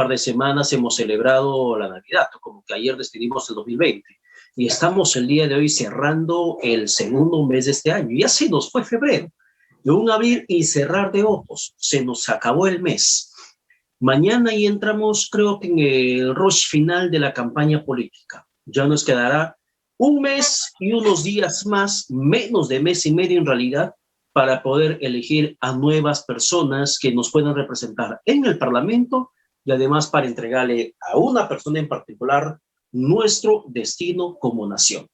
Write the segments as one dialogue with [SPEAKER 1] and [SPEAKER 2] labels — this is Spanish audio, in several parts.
[SPEAKER 1] par de semanas hemos celebrado la Navidad, como que ayer despedimos el 2020. Y estamos el día de hoy cerrando el segundo mes de este año. Ya se nos fue febrero. De un abrir y cerrar de ojos, se nos acabó el mes. Mañana y entramos, creo que en el rush final de la campaña política. Ya nos quedará un mes y unos días más, menos de mes y medio en realidad, para poder elegir a nuevas personas que nos puedan representar en el Parlamento y además para entregarle a una persona en particular nuestro destino como nación.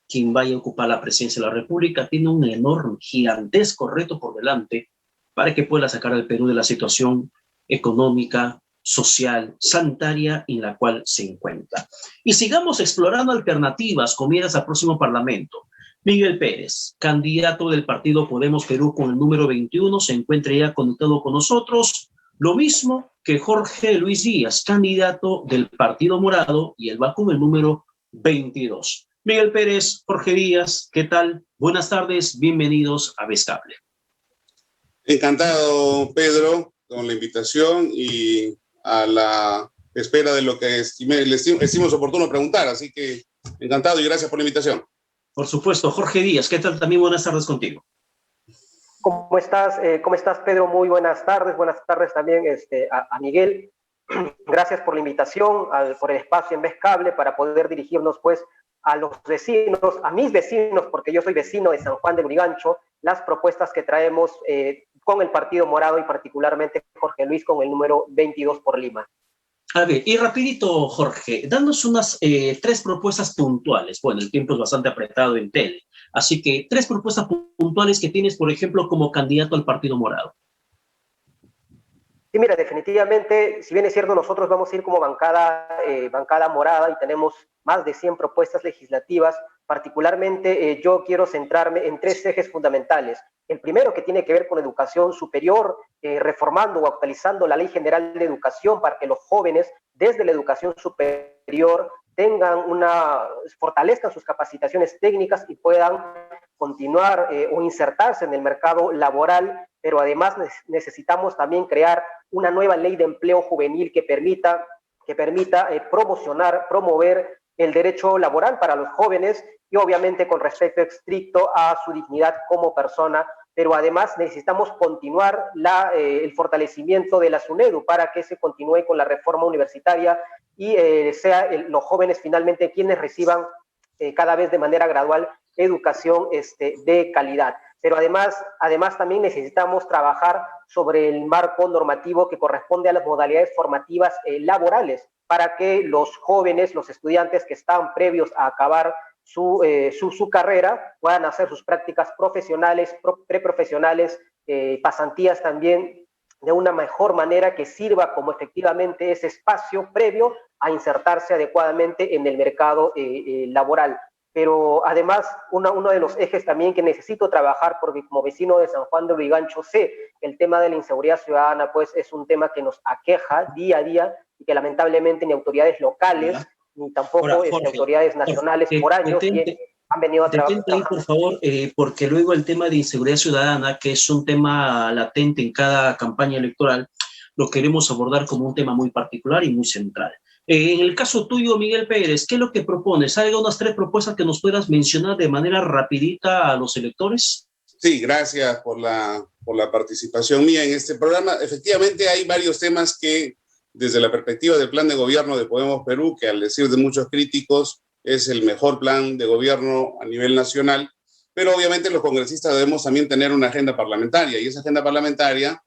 [SPEAKER 1] Quien vaya a ocupar la presidencia de la República tiene un enorme, gigantesco reto por delante para que pueda sacar al Perú de la situación económica, social, sanitaria en la cual se encuentra. Y sigamos explorando alternativas con miras al próximo Parlamento. Miguel Pérez, candidato del partido Podemos Perú con el número 21, se encuentra ya conectado con nosotros. Lo mismo que Jorge Luis Díaz, candidato del Partido Morado, y él va con el número 22. Miguel Pérez, Jorge Díaz, ¿qué tal? Buenas tardes, bienvenidos a Vez Cable.
[SPEAKER 2] Encantado, Pedro, con la invitación y a la espera de lo que estimemos oportuno preguntar. Así que encantado y gracias por la invitación.
[SPEAKER 1] Por supuesto. Jorge Díaz, ¿qué tal? También buenas tardes contigo.
[SPEAKER 3] ¿Cómo estás, Pedro? Muy buenas tardes. Buenas tardes también a Miguel. Gracias por la invitación, por el espacio en Vez Cable para poder dirigirnos pues a los vecinos, a mis vecinos, porque yo soy vecino de San Juan de Lurigancho, las propuestas que traemos con el Partido Morado y particularmente Jorge Luis con el número 22 por Lima.
[SPEAKER 1] A ver, y rapidito, Jorge, danos unas 3 propuestas puntuales. Bueno, el tiempo es bastante apretado en tele, así que 3 propuestas puntuales que tienes, por ejemplo, como candidato al Partido Morado.
[SPEAKER 3] Sí, mira, definitivamente, si bien es cierto, nosotros vamos a ir como bancada morada y tenemos más de 100 propuestas legislativas. Particularmente, yo quiero centrarme en 3 ejes fundamentales. El primero, que tiene que ver con educación superior, reformando o actualizando la Ley General de Educación para que los jóvenes, desde la educación superior, fortalezcan sus capacitaciones técnicas y puedan continuar o insertarse en el mercado laboral, pero además necesitamos también crear una nueva ley de empleo juvenil que permita promover el derecho laboral para los jóvenes y obviamente con respeto estricto a su dignidad como persona, pero además necesitamos continuar el fortalecimiento de la SUNEDU para que se continúe con la reforma universitaria y los jóvenes finalmente quienes reciban cada vez de manera gradual educación de calidad. Pero además también necesitamos trabajar sobre el marco normativo que corresponde a las modalidades formativas laborales para que los jóvenes, los estudiantes que están previos a acabar su carrera puedan hacer sus prácticas profesionales, preprofesionales, pasantías también de una mejor manera que sirva como efectivamente ese espacio previo a insertarse adecuadamente en el mercado laboral. Pero además, uno de los ejes también que necesito trabajar, porque como vecino de San Juan de Lurigancho sé que el tema de la inseguridad ciudadana pues es un tema que nos aqueja día a día y que lamentablemente ni autoridades locales, ni tampoco Jorge, autoridades nacionales por años han venido a trabajar.
[SPEAKER 1] Ahí, por favor, porque luego el tema de inseguridad ciudadana, que es un tema latente en cada campaña electoral, lo queremos abordar como un tema muy particular y muy central. En el caso tuyo, Miguel Pérez, ¿qué es lo que propones? ¿Hay unas 3 propuestas que nos puedas mencionar de manera rapidita a los electores?
[SPEAKER 2] Sí, gracias por la participación mía en este programa. Efectivamente, hay varios temas que, desde la perspectiva del plan de gobierno de Podemos Perú, que al decir de muchos críticos es el mejor plan de gobierno a nivel nacional, pero obviamente los congresistas debemos también tener una agenda parlamentaria, y esa agenda parlamentaria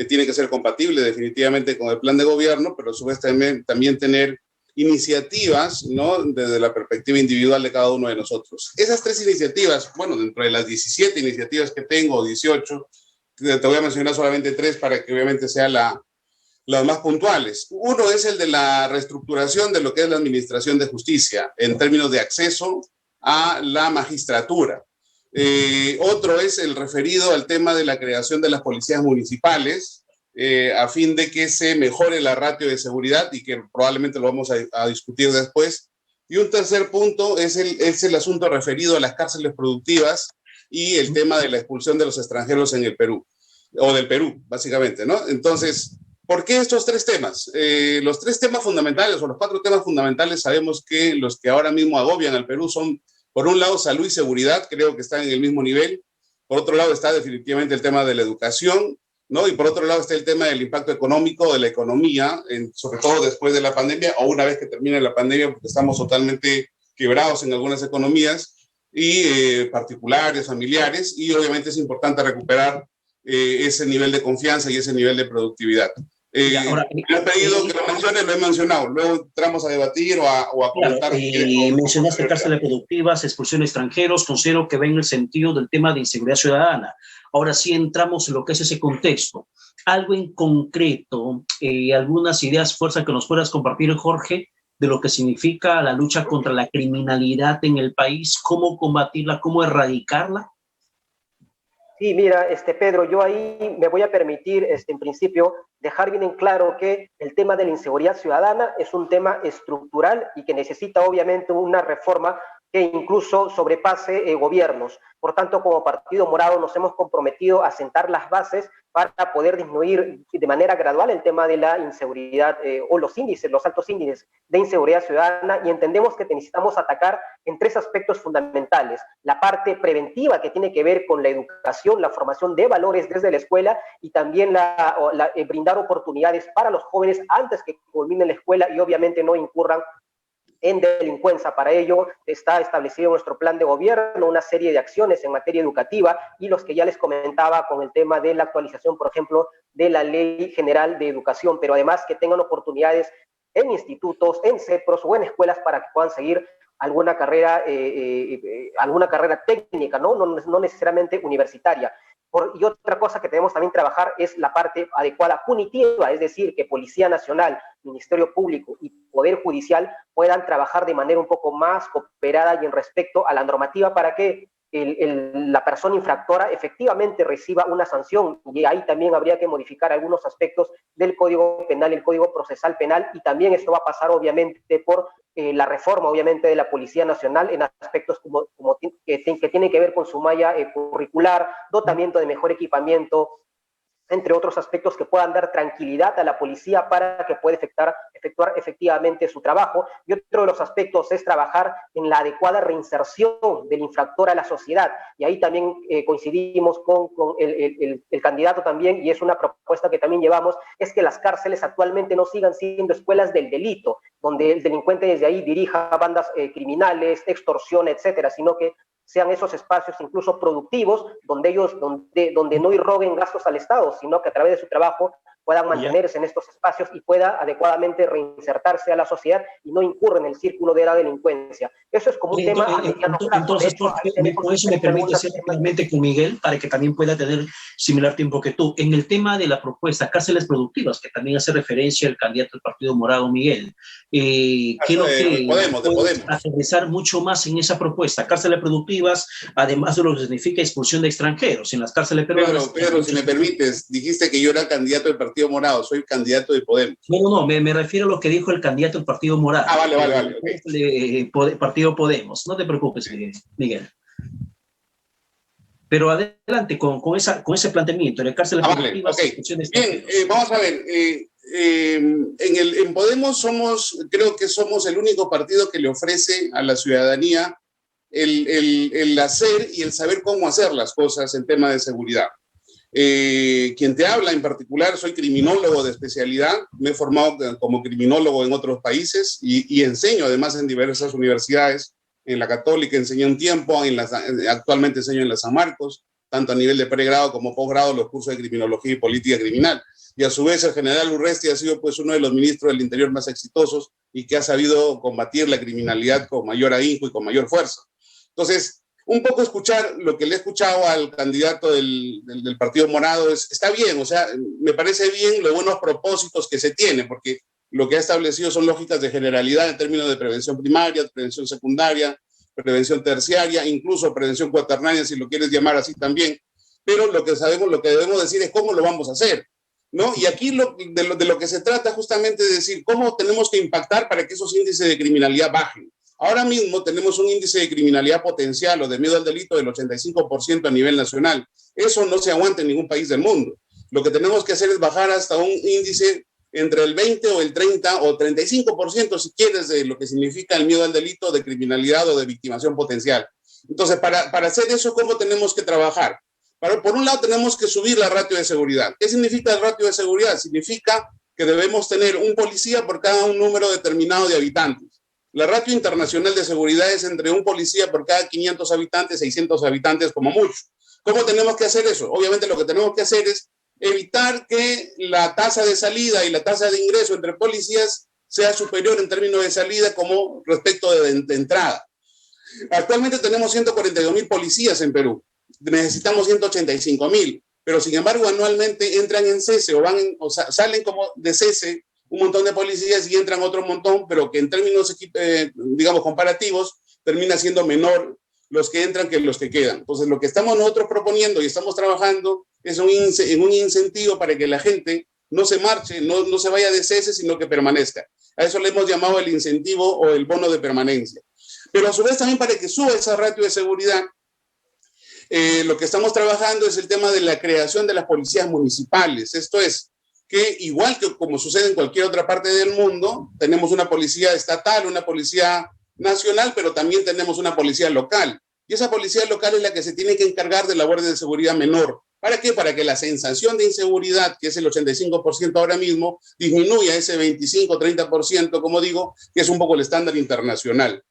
[SPEAKER 2] tiene que ser compatible definitivamente con el plan de gobierno, pero a su vez también tener iniciativas, ¿no?, desde la perspectiva individual de cada uno de nosotros. Esas 3 iniciativas, bueno, dentro de las 17 iniciativas que tengo, o 18, te voy a mencionar solamente 3 para que obviamente sean las más puntuales. Uno es el de la reestructuración de lo que es la administración de justicia en términos de acceso a la magistratura. Otro es el referido al tema de la creación de las policías municipales, a fin de que se mejore la ratio de seguridad y que probablemente lo vamos a discutir después. Y un tercer punto es el asunto referido a las cárceles productivas y el tema de la expulsión de los extranjeros en el Perú, o del Perú, básicamente, ¿no? Entonces, ¿Por qué estos tres temas? Los tres temas fundamentales, o los cuatro temas fundamentales, sabemos que los que ahora mismo agobian al Perú son, por un lado, salud y seguridad, creo que están en el mismo nivel. Por otro lado está definitivamente el tema de la educación, ¿no? Y por otro lado está el tema del impacto económico de la economía, sobre todo después de la pandemia o una vez que termine la pandemia, porque estamos totalmente quebrados en algunas economías y particulares, familiares, y obviamente es importante recuperar ese nivel de confianza y ese nivel de productividad.
[SPEAKER 1] Ahora,
[SPEAKER 2] me han pedido que lo mencione, lo he mencionado. Luego entramos a debatir o a comentar.
[SPEAKER 1] Mencionaste cárceles productivas, expulsión de extranjeros, considero que va en el sentido del tema de inseguridad ciudadana. Ahora sí entramos en lo que es ese contexto. Algo en concreto, algunas ideas, fuerzas que nos puedas compartir, Jorge, de lo que significa la lucha contra la criminalidad en el país, cómo combatirla, cómo erradicarla.
[SPEAKER 3] Sí, mira, Pedro, yo ahí me voy a permitir, en principio, dejar bien en claro que el tema de la inseguridad ciudadana es un tema estructural y que necesita obviamente una reforma que incluso sobrepase gobiernos. Por tanto, como Partido Morado nos hemos comprometido a sentar las bases para poder disminuir de manera gradual el tema de la inseguridad o los altos índices de inseguridad ciudadana, y entendemos que necesitamos atacar en tres aspectos fundamentales: la parte preventiva, que tiene que ver con la educación, la formación de valores desde la escuela, y también brindar oportunidades para los jóvenes antes que culminen la escuela y obviamente no incurran en delincuencia. Para ello está establecido en nuestro plan de gobierno una serie de acciones en materia educativa, y los que ya les comentaba con el tema de la actualización, por ejemplo, de la Ley General de Educación, pero además que tengan oportunidades en institutos, en CEPROS o en escuelas para que puedan seguir alguna carrera técnica, no necesariamente universitaria. Y otra cosa que tenemos también que trabajar es la parte adecuada punitiva, es decir, que Policía Nacional, Ministerio Público y Poder Judicial puedan trabajar de manera un poco más cooperada y en respecto a la normativa, para que la persona infractora efectivamente reciba una sanción. Y ahí también habría que modificar algunos aspectos del Código Penal, el Código Procesal Penal, y también esto va a pasar obviamente por la reforma obviamente de la Policía Nacional en aspectos que tienen que ver con su malla curricular, dotamiento de mejor equipamiento, entre otros aspectos que puedan dar tranquilidad a la policía para que pueda efectuar efectivamente su trabajo. Y otro de los aspectos es trabajar en la adecuada reinserción del infractor a la sociedad. Y ahí también coincidimos con el candidato también, y es una propuesta que también llevamos, es que las cárceles actualmente no sigan siendo escuelas del delito, donde el delincuente desde ahí dirija bandas criminales, extorsión, etcétera, sino que sean esos espacios incluso productivos, donde no irroguen gastos al Estado, sino que a través de su trabajo puedan mantenerse en estos espacios y pueda adecuadamente reinsertarse a la sociedad y no incurre en el círculo de la delincuencia. Eso es como un tema a mediano plazo.
[SPEAKER 1] Entonces, por eso me permite hacer rápidamente con Miguel, para que también pueda tener similar tiempo que tú. En el tema de la propuesta cárceles productivas, que también hace referencia el candidato del Partido Morado, Miguel, quiero que puedas aterrizar mucho más en esa propuesta. Cárceles productivas, además de lo que significa expulsión de extranjeros en las cárceles peruanas.
[SPEAKER 2] Pedro, si me permites, dijiste que yo era candidato del Partido Morado, soy candidato de Podemos.
[SPEAKER 1] No, me refiero a lo que dijo el candidato del Partido Morado.
[SPEAKER 2] Vale.
[SPEAKER 1] Okay. Partido Podemos, no te preocupes, Miguel. Pero adelante con ese planteamiento de cárceles productivas.
[SPEAKER 2] Okay. Bien, vamos a ver. En Podemos creo que somos el único partido que le ofrece a la ciudadanía el hacer y el saber cómo hacer las cosas en tema de seguridad. Quien te habla en particular, soy criminólogo de especialidad, me he formado como criminólogo en otros países y enseño además en diversas universidades. En la Católica enseñé un tiempo, actualmente enseño en la San Marcos, tanto a nivel de pregrado como posgrado, los cursos de criminología y política criminal. Y a su vez el general Urresti ha sido pues uno de los ministros del Interior más exitosos y que ha sabido combatir la criminalidad con mayor ahínco y con mayor fuerza. Entonces, un poco escuchar lo que le he escuchado al candidato del Partido Morado está bien, o sea, me parece bien los buenos propósitos que se tiene, porque lo que ha establecido son lógicas de generalidad en términos de prevención primaria, prevención secundaria, prevención terciaria, incluso prevención cuaternaria, si lo quieres llamar así también. Pero lo que debemos decir es cómo lo vamos a hacer, ¿no? Y aquí de lo que se trata justamente es decir cómo tenemos que impactar para que esos índices de criminalidad bajen. Ahora mismo tenemos un índice de criminalidad potencial o de miedo al delito del 85% a nivel nacional. Eso no se aguanta en ningún país del mundo. Lo que tenemos que hacer es bajar hasta un índice entre el 20 o el 30 o 35%, si quieres, de lo que significa el miedo al delito, de criminalidad o de victimación potencial. Entonces, para hacer eso, ¿cómo tenemos que trabajar? Por un lado, tenemos que subir la ratio de seguridad. ¿Qué significa el ratio de seguridad? Significa que debemos tener un policía por cada un número determinado de habitantes. La ratio internacional de seguridad es entre un policía por cada 500 habitantes, 600 habitantes como mucho. ¿Cómo tenemos que hacer eso? Obviamente lo que tenemos que hacer es evitar que la tasa de salida y la tasa de ingreso entre policías sea superior en términos de salida como respecto de entrada. Actualmente tenemos 142.000 policías en Perú. Necesitamos 185.000, pero sin embargo anualmente entran en cese salen como de cese un montón de policías y entran otro montón, pero que en términos, digamos, comparativos, termina siendo menor los que entran que los que quedan. Entonces, lo que estamos nosotros proponiendo y estamos trabajando es en un incentivo para que la gente no se marche, no se vaya de cese, sino que permanezca. A eso le hemos llamado el incentivo o el bono de permanencia. Pero a su vez también para que suba esa ratio de seguridad, lo que estamos trabajando es el tema de la creación de las policías municipales. Esto es, que igual que como sucede en cualquier otra parte del mundo, tenemos una policía estatal, una policía nacional, pero también tenemos una policía local. Y esa policía local es la que se tiene que encargar de labores de seguridad menor. ¿Para qué? Para que la sensación de inseguridad, que es el 85% ahora mismo, disminuya ese 25-30%, como digo, que es un poco el estándar internacional.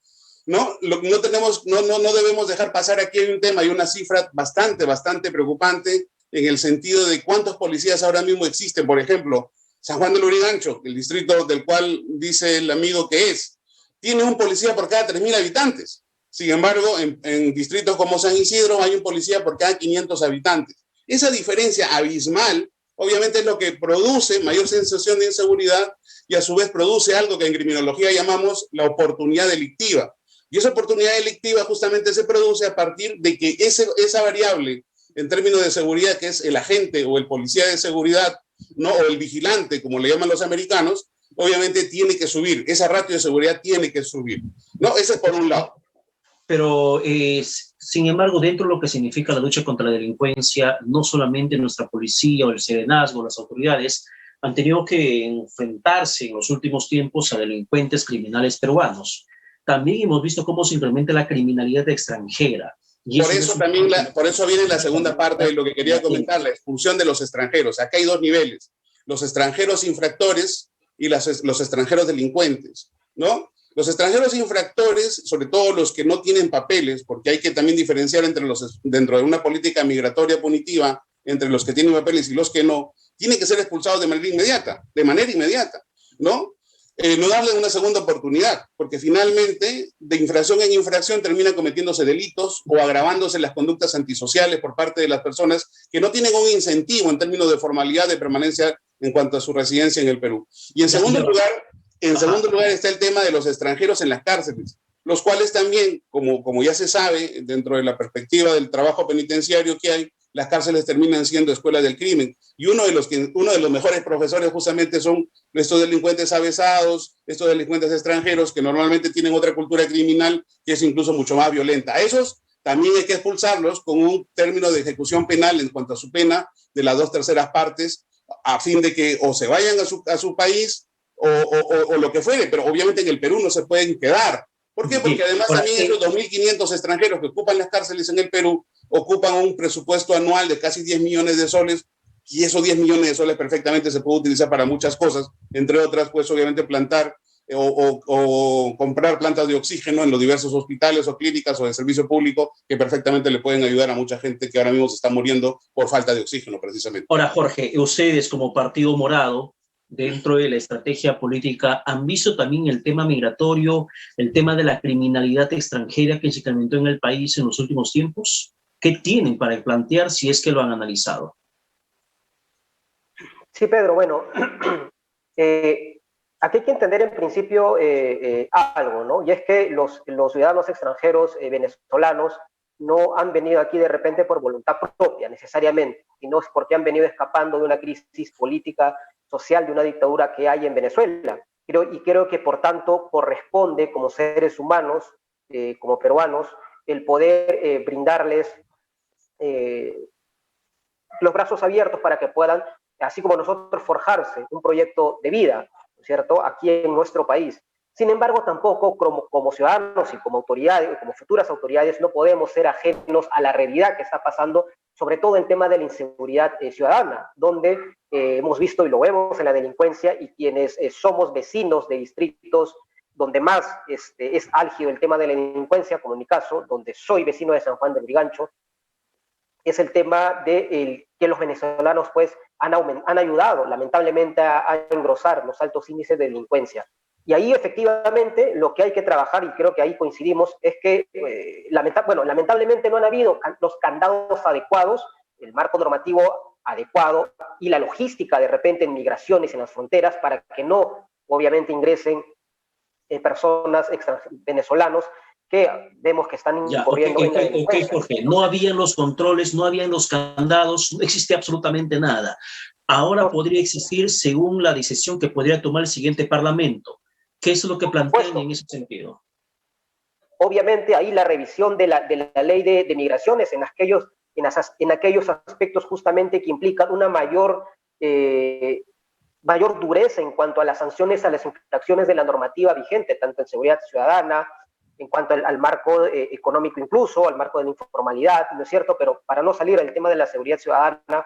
[SPEAKER 2] No debemos dejar pasar aquí un tema y una cifra bastante preocupante en el sentido de cuántos policías ahora mismo existen. Por ejemplo, San Juan de Lurigancho, el distrito del cual dice el amigo que es, tiene un policía por cada 3.000 habitantes. Sin embargo, en distritos como San Isidro hay un policía por cada 500 habitantes. Esa diferencia abismal, obviamente, es lo que produce mayor sensación de inseguridad y a su vez produce algo que en criminología llamamos la oportunidad delictiva. Y esa oportunidad delictiva justamente se produce a partir de que esa variable en términos de seguridad, que es el agente o el policía de seguridad, ¿no? O el vigilante, como le llaman los americanos, obviamente tiene que subir. Esa ratio de seguridad tiene que subir. ¿No? Ese es por un lado.
[SPEAKER 1] Pero, sin embargo, dentro de lo que significa la lucha contra la delincuencia, no solamente nuestra policía o el serenazgo, las autoridades, han tenido que enfrentarse en los últimos tiempos a delincuentes criminales peruanos. También hemos visto cómo se incrementa la criminalidad extranjera. Y
[SPEAKER 2] por eso viene la segunda parte de lo que quería comentar, la expulsión de los extranjeros. Acá hay dos niveles, los extranjeros infractores y los extranjeros delincuentes, ¿no? Los extranjeros infractores, sobre todo los que no tienen papeles, porque hay que también diferenciar dentro de una política migratoria punitiva, entre los que tienen papeles y los que no, tienen que ser expulsados de manera inmediata, ¿no? No darle una segunda oportunidad, porque finalmente de infracción en infracción terminan cometiéndose delitos o agravándose las conductas antisociales por parte de las personas que no tienen un incentivo en términos de formalidad de permanencia en cuanto a su residencia en el Perú. Y en segundo lugar está el tema de los extranjeros en las cárceles, los cuales también, como ya se sabe, dentro de la perspectiva del trabajo penitenciario que hay, las cárceles terminan siendo escuelas del crimen. Y uno de los mejores profesores justamente son estos delincuentes avesados, estos delincuentes extranjeros que normalmente tienen otra cultura criminal que es incluso mucho más violenta. A esos también hay que expulsarlos con un término de ejecución penal en cuanto a su pena de las 2/3 partes, a fin de que o se vayan a su país o lo que fuere, pero obviamente en el Perú no se pueden quedar. ¿Por qué? Porque además también esos 2.500 extranjeros que ocupan las cárceles en el Perú ocupan un presupuesto anual de casi 10 millones de soles, y esos 10 millones de soles perfectamente se puede utilizar para muchas cosas, entre otras, pues obviamente plantar o comprar plantas de oxígeno en los diversos hospitales o clínicas o de servicio público que perfectamente le pueden ayudar a mucha gente que ahora mismo se está muriendo por falta de oxígeno, precisamente.
[SPEAKER 1] Ahora, Jorge, ustedes como Partido Morado, dentro de la estrategia política, ¿han visto también el tema migratorio, el tema de la criminalidad extranjera que se incrementó en el país en los últimos tiempos? ¿Qué tienen para plantear si es que lo han analizado?
[SPEAKER 3] Sí, Pedro, bueno, aquí hay que entender en principio algo, ¿no? Y es que los ciudadanos extranjeros venezolanos no han venido aquí de repente por voluntad propia, necesariamente, sino es porque han venido escapando de una crisis política, social, de una dictadura que hay en Venezuela. Creo que, por tanto, corresponde como seres humanos, como peruanos, el poder brindarles los brazos abiertos para que puedan, así como nosotros, forjarse un proyecto de vida, ¿no es cierto?, aquí en nuestro país. Sin embargo, tampoco como ciudadanos y como autoridades, como futuras autoridades, no podemos ser ajenos a la realidad que está pasando, sobre todo en tema de la inseguridad ciudadana, donde hemos visto y lo vemos en la delincuencia, y quienes somos vecinos de distritos donde más es álgido el tema de la delincuencia, como en mi caso, donde soy vecino de San Juan del Brigancho, es el tema de que los venezolanos pues han ayudado lamentablemente a engrosar los altos índices de delincuencia. Y ahí efectivamente lo que hay que trabajar, y creo que ahí coincidimos, es que lamentablemente no han habido los candados adecuados, el marco normativo adecuado y la logística de repente en migraciones en las fronteras para que no obviamente ingresen personas venezolanos que vemos que están incurriendo en la delincuencia.
[SPEAKER 1] Jorge, no habían los controles, no habían los candados, no existía absolutamente nada. Ahora podría existir según la decisión que podría tomar el siguiente parlamento. ¿Qué es lo que plantean en ese sentido?
[SPEAKER 3] Obviamente ahí la revisión de la ley de migraciones en aquellos aspectos justamente que implican una mayor dureza en cuanto a las sanciones a las infracciones de la normativa vigente, tanto en seguridad ciudadana, en cuanto al marco económico incluso, al marco de la informalidad, ¿no es cierto? Pero para no salir del tema de la seguridad ciudadana,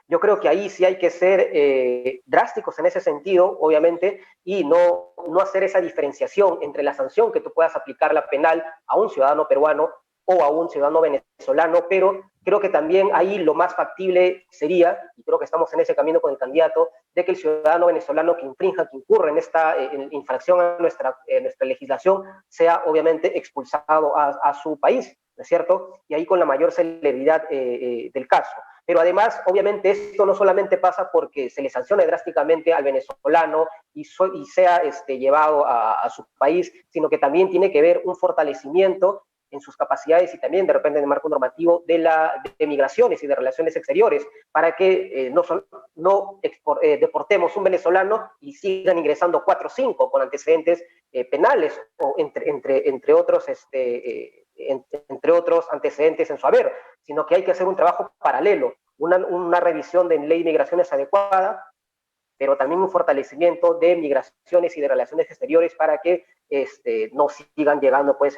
[SPEAKER 3] yo creo que ahí sí hay que ser drásticos en ese sentido, obviamente, y no hacer esa diferenciación entre la sanción que tú puedas aplicar la penal a un ciudadano peruano o a un ciudadano venezolano, pero creo que también ahí lo más factible sería, y creo que estamos en ese camino con el candidato, de que el ciudadano venezolano que incurre en esta infracción a nuestra legislación sea obviamente expulsado a su país, ¿no es cierto? Y ahí con la mayor celeridad del caso. Pero además, obviamente, esto no solamente pasa porque se le sancione drásticamente al venezolano y sea llevado a su país, sino que también tiene que ver un fortalecimiento en sus capacidades y también de repente en el marco normativo de migraciones y de relaciones exteriores, para que no deportemos un venezolano y sigan ingresando 4 o 5 con antecedentes penales o entre otros antecedentes en su haber, sino que hay que hacer un trabajo paralelo, una revisión de ley de migraciones adecuada, pero también un fortalecimiento de migraciones y de relaciones exteriores para que no sigan llegando pues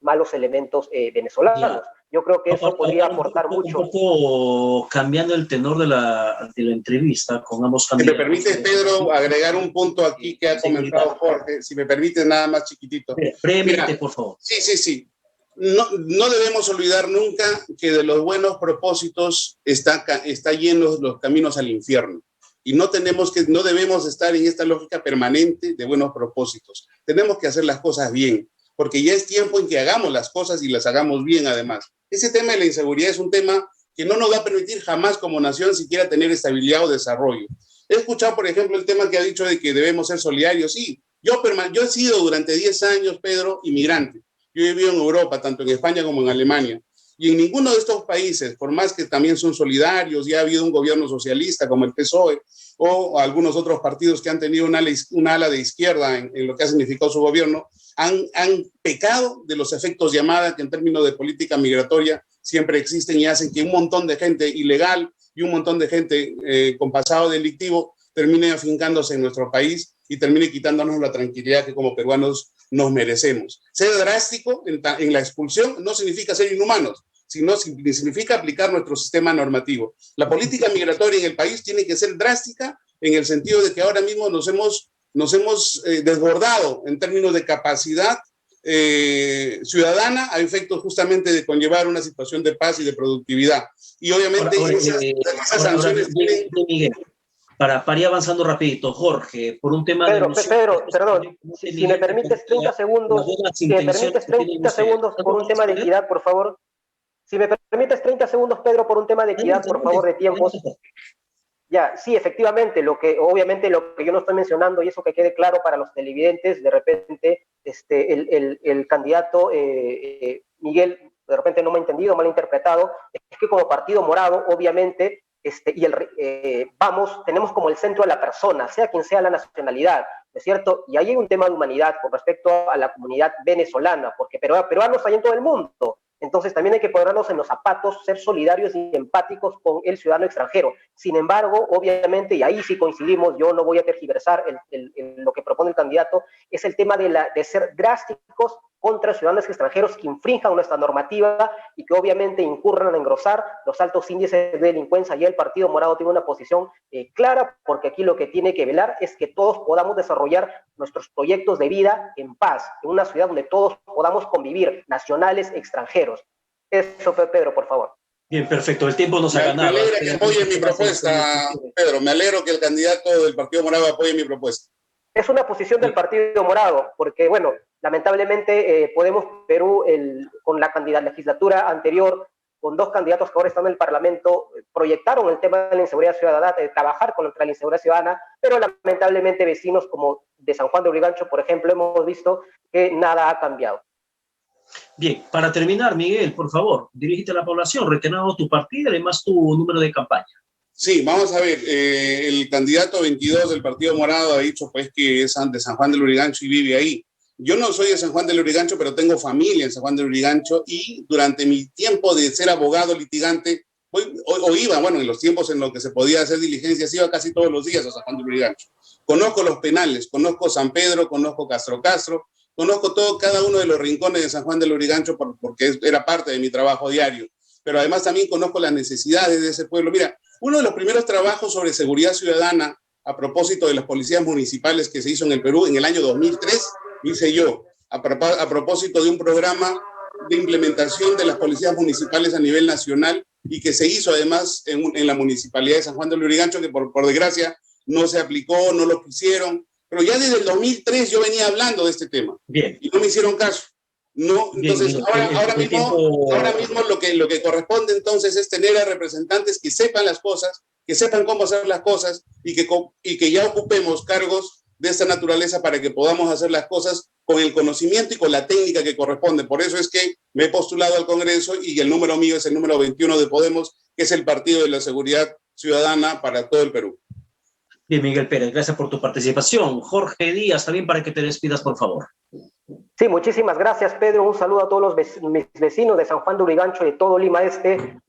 [SPEAKER 3] malos elementos venezolanos. Yo creo que eso podría aportar mucho.
[SPEAKER 1] Un poco cambiando el tenor de la entrevista con ambos candidatos.
[SPEAKER 2] Si me permites, Pedro, agregar un punto aquí que ha comentado Jorge, si me permites nada más chiquitito.
[SPEAKER 1] Brevemente, por favor.
[SPEAKER 2] Sí. No debemos olvidar nunca que de los buenos propósitos está llenos los caminos al infierno. Y no debemos estar en esta lógica permanente de buenos propósitos. Tenemos que hacer las cosas bien, porque ya es tiempo en que hagamos las cosas y las hagamos bien además. Ese tema de la inseguridad es un tema que no nos va a permitir jamás como nación siquiera tener estabilidad o desarrollo. He escuchado, por ejemplo, el tema que ha dicho de que debemos ser solidarios. Sí, yo he sido durante 10 años, Pedro, inmigrante. Yo he vivido en Europa, tanto en España como en Alemania. Y en ninguno de estos países, por más que también son solidarios, ya ha habido un gobierno socialista como el PSOE o algunos otros partidos que han tenido una ala de izquierda en lo que ha significado su gobierno, han pecado de los efectos llamada que en términos de política migratoria siempre existen y hacen que un montón de gente ilegal y un montón de gente con pasado delictivo termine afincándose en nuestro país y termine quitándonos la tranquilidad que como peruanos nos merecemos. Ser drástico en la expulsión no significa ser inhumanos, sino significa aplicar nuestro sistema normativo. La política migratoria en el país tiene que ser drástica en el sentido de que ahora mismo nos hemos desbordado en términos de capacidad ciudadana a efectos justamente de conllevar una situación de paz y de productividad. Y obviamente esas sanciones tienen...
[SPEAKER 1] Miguel, para ir avanzando rapidito, Jorge, por un tema
[SPEAKER 3] Pedro, perdón, si me permites 30 segundos, por un tema de equidad, por favor. Si me permites 30 segundos, Pedro, por un tema de equidad, por favor, de tiempos. Ya, sí, efectivamente, obviamente lo que yo no estoy mencionando, y eso que quede claro para los televidentes, de repente el candidato Miguel, de repente no me ha entendido, mal interpretado, es que como Partido Morado, obviamente, tenemos como el centro a la persona, sea quien sea la nacionalidad, ¿no es cierto? Y ahí hay un tema de humanidad con respecto a la comunidad venezolana, porque peruanos hay en todo el mundo, Entonces también hay que ponernos en los zapatos, ser solidarios y empáticos con el ciudadano extranjero. Sin embargo, obviamente, y ahí sí coincidimos, yo no voy a tergiversar lo que propone el candidato, es el tema de ser drásticos contra ciudadanos extranjeros que infrinjan nuestra normativa y que obviamente incurran a engrosar los altos índices de delincuencia. Y el Partido Morado tiene una posición clara, porque aquí lo que tiene que velar es que todos podamos desarrollar nuestros proyectos de vida en paz, en una ciudad donde todos podamos convivir, nacionales, extranjeros. Eso fue, Pedro, por favor.
[SPEAKER 1] Bien, perfecto. El tiempo nos ha ganado.
[SPEAKER 2] Me alegra que apoye mi propuesta, Pedro. Me alegro que el candidato del Partido Morado apoye mi propuesta.
[SPEAKER 3] Es una posición del Partido Morado, porque, bueno, lamentablemente Podemos Perú, con la legislatura anterior, con dos candidatos que ahora están en el Parlamento, proyectaron el tema de la inseguridad ciudadana, de trabajar contra la inseguridad ciudadana, pero lamentablemente vecinos como de San Juan de Lurigancho, por ejemplo, hemos visto que nada ha cambiado.
[SPEAKER 1] Bien, para terminar, Miguel, por favor, dirígete a la población, retenado tu partido y además tu número de campaña.
[SPEAKER 2] Sí, vamos a ver, el candidato 22 del Partido Morado ha dicho pues que es de San Juan de Lurigancho y vive ahí. Yo no soy de San Juan de Lurigancho, pero tengo familia en San Juan de Lurigancho y durante mi tiempo de ser abogado litigante, iba, bueno, en los tiempos en los que se podía hacer diligencias, iba casi todos los días a San Juan de Lurigancho. Conozco los penales, conozco San Pedro, conozco Castro, conozco cada uno de los rincones de San Juan de Lurigancho porque era parte de mi trabajo diario, pero además también conozco las necesidades de ese pueblo. Mira, uno de los primeros trabajos sobre seguridad ciudadana a propósito de las policías municipales que se hizo en el Perú en el año 2003, lo hice yo, a propósito de un programa de implementación de las policías municipales a nivel nacional y que se hizo además en la municipalidad de San Juan de Lurigancho, que por desgracia no se aplicó, no lo quisieron, pero ya desde el 2003 yo venía hablando de este tema.
[SPEAKER 1] Bien.
[SPEAKER 2] Y no me hicieron caso. No, entonces
[SPEAKER 1] bien,
[SPEAKER 2] ahora mismo lo que corresponde entonces es tener a representantes que sepan las cosas, que sepan cómo hacer las cosas y que ya ocupemos cargos de esta naturaleza para que podamos hacer las cosas con el conocimiento y con la técnica que corresponde. Por eso es que me he postulado al Congreso y el número mío es el número 21 de Podemos, que es el Partido de la Seguridad Ciudadana para todo el Perú.
[SPEAKER 1] Bien, Miguel Pérez, gracias por tu participación. Jorge Díaz, también para que te despidas, por favor.
[SPEAKER 3] Sí, muchísimas gracias, Pedro. Un saludo a todos mis vecinos de San Juan de Lurigancho y de todo Lima Este.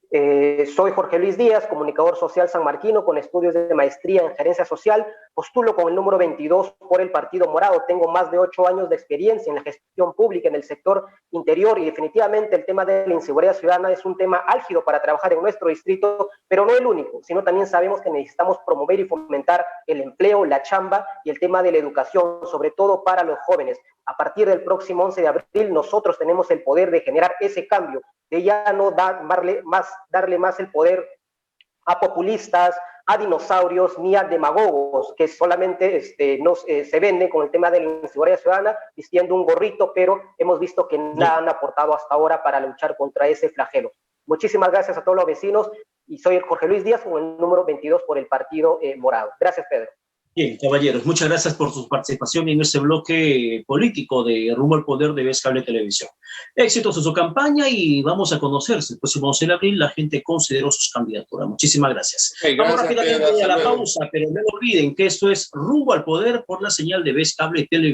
[SPEAKER 3] Soy Jorge Luis Díaz, comunicador social sanmarquino con estudios de maestría en gerencia social. Postulo con el número 22 por el Partido Morado. Tengo más de 8 años de experiencia en la gestión pública en el sector interior y definitivamente el tema de la inseguridad ciudadana es un tema álgido para trabajar en nuestro distrito, pero no el único, sino también sabemos que necesitamos promover y fomentar el empleo, la chamba y el tema de la educación, sobre todo para los jóvenes. A partir del próximo 11 de abril nosotros tenemos el poder de generar ese cambio, de ya no darle más el poder a populistas, a dinosaurios ni a demagogos que solamente se venden con el tema de la inseguridad ciudadana vistiendo un gorrito, pero hemos visto que nada han aportado hasta ahora para luchar contra ese flagelo. Muchísimas gracias a todos los vecinos y soy el Jorge Luis Díaz con el número 22 por el Partido Morado. Gracias, Pedro.
[SPEAKER 1] Bien, caballeros, muchas gracias por su participación en este bloque político de Rumbo al Poder de Vez Cable Televisión. Éxitos en su campaña y vamos a conocerse. El próximo 11 de abril la gente consideró sus candidaturas. Muchísimas gracias. Vamos rápidamente a la pausa, pero no olviden que esto es Rumbo al Poder por la señal de Vez Cable Televisión.